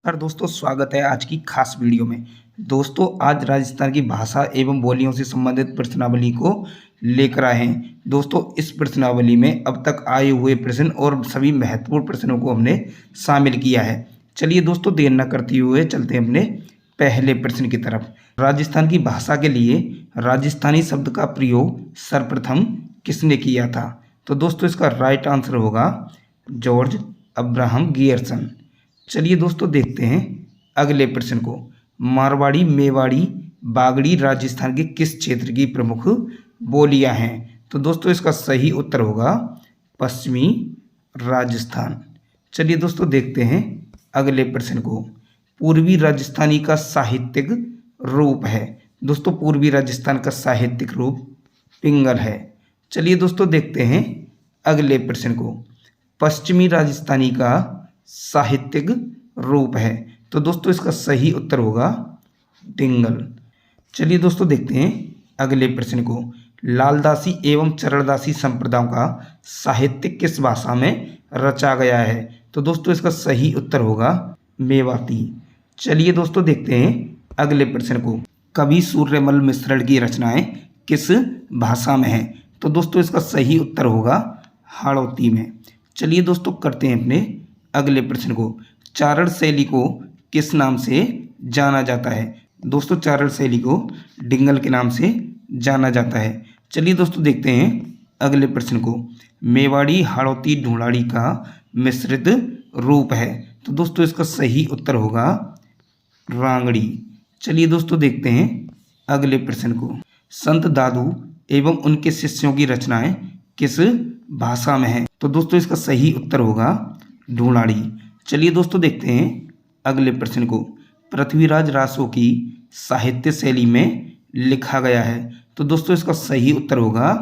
नमस्कार दोस्तों, स्वागत है आज की खास वीडियो में। दोस्तों, आज राजस्थान की भाषा एवं बोलियों से संबंधित प्रश्नावली को लेकर आए हैं। दोस्तों, इस प्रश्नावली में अब तक आए हुए प्रश्न और सभी महत्वपूर्ण प्रश्नों को हमने शामिल किया है। चलिए दोस्तों, देर न करते हुए चलते हैं अपने पहले प्रश्न की तरफ। राजस्थान की भाषा के लिए राजस्थानी शब्द का प्रयोग सर्वप्रथम किसने किया था? तो दोस्तों, इसका राइट आंसर होगा जॉर्ज अब्राहम गियर्सन। चलिए दोस्तों, देखते हैं अगले प्रश्न को। मारवाड़ी, मेवाड़ी, बागड़ी राजस्थान के किस क्षेत्र की प्रमुख बोलियां हैं? तो दोस्तों, इसका सही उत्तर होगा पश्चिमी राजस्थान। चलिए दोस्तों, देखते हैं अगले प्रश्न को। पूर्वी राजस्थानी का साहित्यिक रूप है। दोस्तों, पूर्वी राजस्थान का साहित्यिक रूप पिंगल है। चलिए दोस्तों, देखते हैं अगले प्रश्न को। पश्चिमी राजस्थानी का साहित्यिक रूप है। तो दोस्तों, इसका सही उत्तर होगा डिंगल। चलिए दोस्तों, देखते हैं अगले प्रश्न को। लालदासी एवं चरणदासी संप्रदायों का साहित्य किस भाषा में रचा गया है? तो दोस्तों, इसका सही उत्तर होगा मेवाती। चलिए दोस्तों, देखते हैं अगले प्रश्न को। कवि सूर्यमल मिश्रण की रचनाएं किस भाषा में है? तो दोस्तों, इसका सही उत्तर होगा हाड़ौती में। चलिए दोस्तों, करते हैं अपने अगले प्रश्न को। चारण शैली को किस नाम से जाना जाता है? दोस्तों, चारण शैली को डिंगल के नाम से जाना जाता है। चलिए दोस्तों, देखते हैं अगले प्रश्न को। मेवाड़ी हाड़ौती ढूंढाड़ी का मिश्रित रूप है। तो दोस्तों, इसका सही उत्तर होगा रांगड़ी। चलिए दोस्तों, देखते हैं अगले प्रश्न को। संत दादू एवं उनके शिष्यों की रचनाएं किस भाषा में है? तो दोस्तों, इसका सही उत्तर होगा ढूंढाड़ी। चलिए दोस्तों, देखते हैं अगले प्रश्न को। पृथ्वीराज रासो की साहित्य शैली में लिखा गया है। तो दोस्तों, इसका सही उत्तर होगा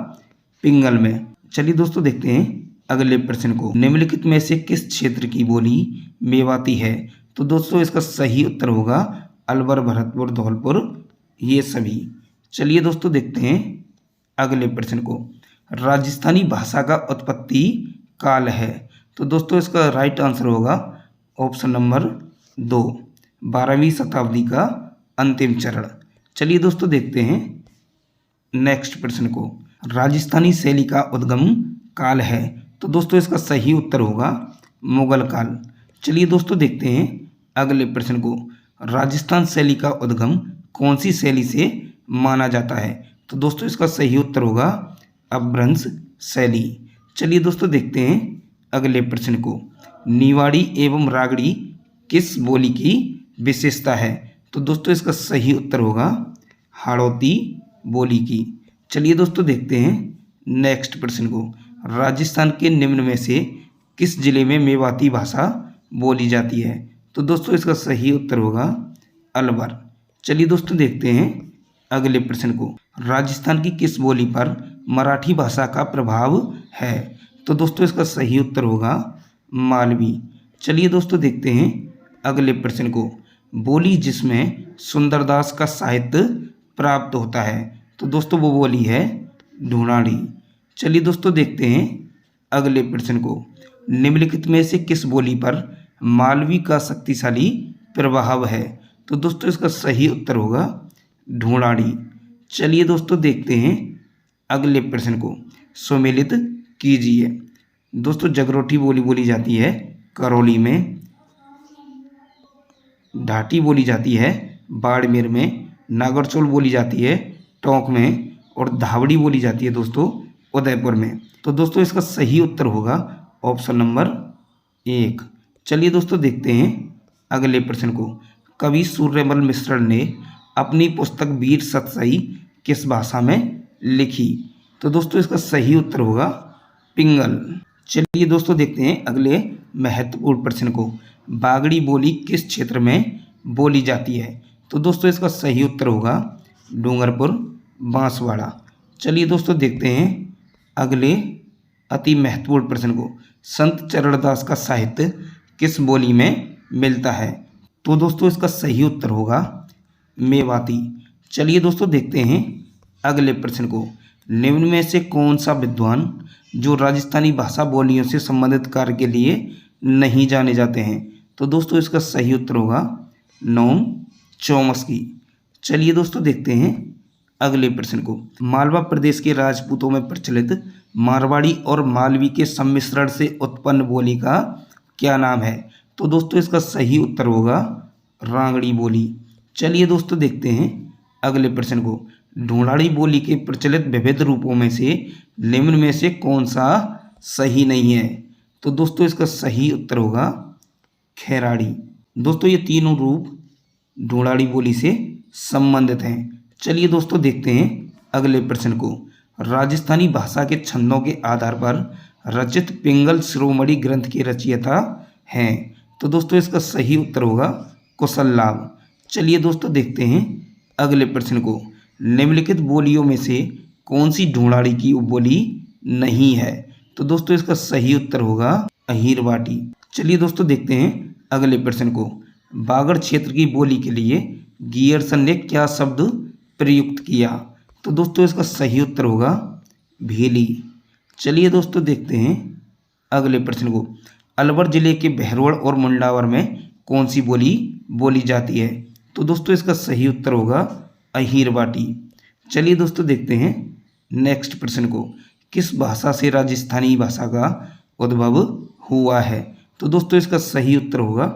पिंगल में। चलिए दोस्तों, देखते हैं अगले प्रश्न को। निम्नलिखित में से किस क्षेत्र की बोली मेवाती है? तो दोस्तों, इसका सही उत्तर होगा अलवर, भरतपुर, धौलपुर, ये सभी। चलिए दोस्तों, देखते हैं अगले प्रश्न को। राजस्थानी भाषा का उत्पत्ति काल है। तो दोस्तों, इसका राइट आंसर होगा ऑप्शन नंबर 2, 12वीं शताब्दी का अंतिम चरण। चलिए दोस्तों, देखते हैं नेक्स्ट प्रश्न को। राजस्थानी शैली का उद्गम काल है। तो दोस्तों, इसका सही उत्तर होगा मुगल काल। चलिए दोस्तों, देखते हैं अगले प्रश्न को। राजस्थान शैली का उद्गम कौन सी शैली से माना जाता है? तो दोस्तों, इसका सही उत्तर होगा अपभ्रंश शैली। चलिए दोस्तों, देखते हैं अगले प्रश्न को। निवाड़ी एवं रागड़ी किस बोली की विशेषता है? तो दोस्तों, इसका सही उत्तर होगा हाड़ौती बोली की। चलिए दोस्तों, देखते हैं नेक्स्ट प्रश्न को। राजस्थान के निम्न में से किस जिले में मेवाती भाषा बोली जाती है? तो दोस्तों, इसका सही उत्तर होगा अलवर। चलिए दोस्तों, देखते हैं अगले प्रश्न को। राजस्थान की किस बोली पर मराठी भाषा का प्रभाव है? तो दोस्तों, इसका सही उत्तर होगा मालवी। चलिए दोस्तों, देखते हैं अगले प्रश्न को। बोली जिसमें सुंदरदास का साहित्य प्राप्त होता है। तो दोस्तों, वो बोली है ढूंढाड़ी। चलिए दोस्तों, देखते हैं अगले प्रश्न को। निम्नलिखित में से किस बोली पर मालवी का शक्तिशाली प्रभाव है? तो दोस्तों, इसका सही उत्तर होगा ढूंढाड़ी। चलिए दोस्तों, देखते हैं अगले प्रश्न को। सुमेलित कीजिए। दोस्तों, जगरोटी बोली बोली जाती है करौली में, ढाटी बोली जाती है बाड़मेर में, नागरचोल बोली जाती है टोंक में, और धावड़ी बोली जाती है दोस्तों उदयपुर में। तो दोस्तों, इसका सही उत्तर होगा ऑप्शन नंबर 1। चलिए दोस्तों, देखते हैं अगले प्रश्न को। कवि सूर्यमल मिश्रण ने अपनी पुस्तक वीर सतसई किस भाषा में लिखी? तो दोस्तों, इसका सही उत्तर होगा पिंगल। चलिए दोस्तों, देखते हैं अगले महत्वपूर्ण प्रश्न को। बागड़ी बोली किस क्षेत्र में बोली जाती है? तो दोस्तों, इसका सही उत्तर होगा डूंगरपुर, बांसवाड़ा। चलिए दोस्तों, देखते हैं अगले अति महत्वपूर्ण प्रश्न को। संत चरणदास का साहित्य किस बोली में मिलता है? तो दोस्तों, इसका सही उत्तर होगा मेवाती। चलिए दोस्तों, देखते हैं अगले प्रश्न को। निम्न में से कौन सा विद्वान जो राजस्थानी भाषा बोलियों से संबंधित कार्य के लिए नहीं जाने जाते हैं? तो दोस्तों इसका सही उत्तर होगा नोम चौमस्की। चलिए दोस्तों देखते हैं अगले प्रश्न को। मालवा प्रदेश के राजपूतों में प्रचलित मारवाड़ी और मालवी के सम्मिश्रण से उत्पन्न बोली का क्या नाम है? तो दोस्तों इसका सही उत्तर होगा रांगड़ी बोली। चलिए दोस्तों देखते हैं अगले प्रश्न को। ढूंढाड़ी बोली के प्रचलित विविध रूपों में से निम्न में से कौन सा सही नहीं है? तो दोस्तों इसका सही उत्तर होगा खैराड़ी। दोस्तों ये तीनों रूप ढूंढाड़ी बोली से संबंधित हैं। चलिए दोस्तों देखते हैं अगले प्रश्न को। राजस्थानी भाषा के छंदों के आधार पर रचित पिंगल शिरोमणि ग्रंथ के रचयिता हैं? तो दोस्तों इसका सही उत्तर होगा कुशललाभ। चलिए दोस्तों देखते हैं अगले प्रश्न को। निम्नलिखित बोलियों में से कौन सी ढूंढाड़ी की उपबोली नहीं है? तो दोस्तों इसका सही उत्तर होगा अहीरवाटी। चलिए दोस्तों देखते हैं अगले प्रश्न को। बागड़ क्षेत्र की बोली के लिए गियरसन ने क्या शब्द प्रयुक्त किया? तो दोस्तों इसका सही उत्तर होगा भेली। चलिए दोस्तों देखते हैं अगले प्रश्न को। अलवर जिले के बहरोड़ और मुंडावर में कौन सी बोली बोली जाती है? तो दोस्तों इसका सही उत्तर होगा अहीरवाटी। चलिए दोस्तों देखते हैं नेक्स्ट प्रश्न को। किस भाषा से राजस्थानी भाषा का उद्भव हुआ है? तो दोस्तों इसका सही उत्तर होगा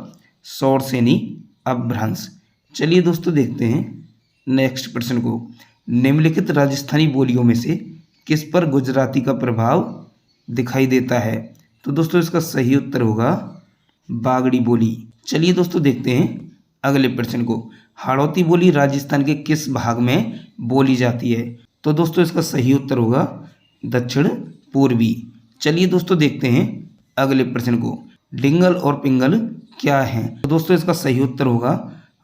शौरसेनी अपभ्रंश। चलिए दोस्तों देखते हैं नेक्स्ट प्रश्न को। निम्नलिखित राजस्थानी बोलियों में से किस पर गुजराती का प्रभाव दिखाई देता है? तो दोस्तों इसका सही उत्तर होगा बागड़ी बोली। चलिए दोस्तों देखते हैं अगले प्रश्न को। हाड़ौती बोली राजस्थान के किस भाग में बोली जाती है? तो दोस्तों इसका सही उत्तर होगा दक्षिण पूर्वी। चलिए दोस्तों देखते हैं अगले प्रश्न को। डिंगल और पिंगल क्या हैं? तो दोस्तों इसका सही उत्तर होगा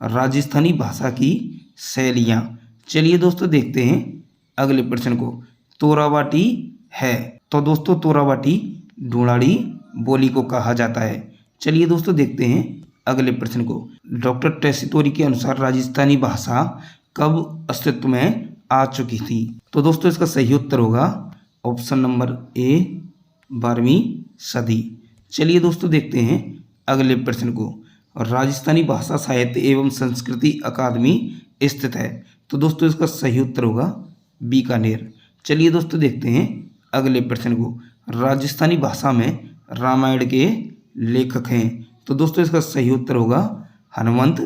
राजस्थानी भाषा की शैलियाँ। चलिए दोस्तों देखते हैं अगले प्रश्न को। तोरावाटी है? तो दोस्तों तोरावाटी ढूंढाड़ी बोली को कहा जाता है। चलिए दोस्तों देखते हैं अगले प्रश्न को। डॉक्टर टेसीतोरी के अनुसार राजस्थानी भाषा कब अस्तित्व में आ चुकी थी? तो दोस्तों इसका सही उत्तर होगा ऑप्शन नंबर ए 12वीं सदी। चलिए दोस्तों देखते हैं अगले प्रश्न को। राजस्थानी भाषा साहित्य एवं संस्कृति अकादमी स्थित है? तो दोस्तों इसका सही उत्तर होगा बीकानेर। चलिए दोस्तों देखते हैं अगले प्रश्न को। राजस्थानी भाषा में रामायण के लेखक हैं? तो दोस्तों इसका सही उत्तर होगा हनुमंत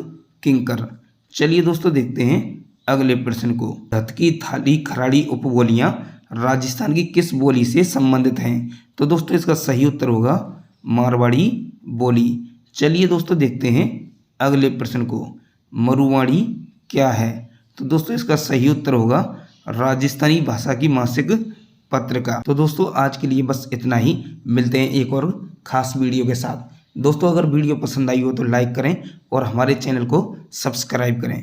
किंकर। चलिए दोस्तों देखते हैं अगले प्रश्न को। धतकी थाली खराड़ी उपबोलियां राजस्थान की किस बोली से संबंधित हैं? तो दोस्तों इसका सही उत्तर होगा मारवाड़ी बोली। चलिए दोस्तों देखते हैं अगले प्रश्न को। मरुवाड़ी क्या है? तो दोस्तों इसका सही उत्तर होगा राजस्थानी भाषा की मासिक पत्रिका। तो दोस्तों आज के लिए बस इतना ही। मिलते हैं एक और खास वीडियो के साथ। दोस्तों अगर वीडियो पसंद आई हो तो लाइक करें और हमारे चैनल को सब्सक्राइब करें।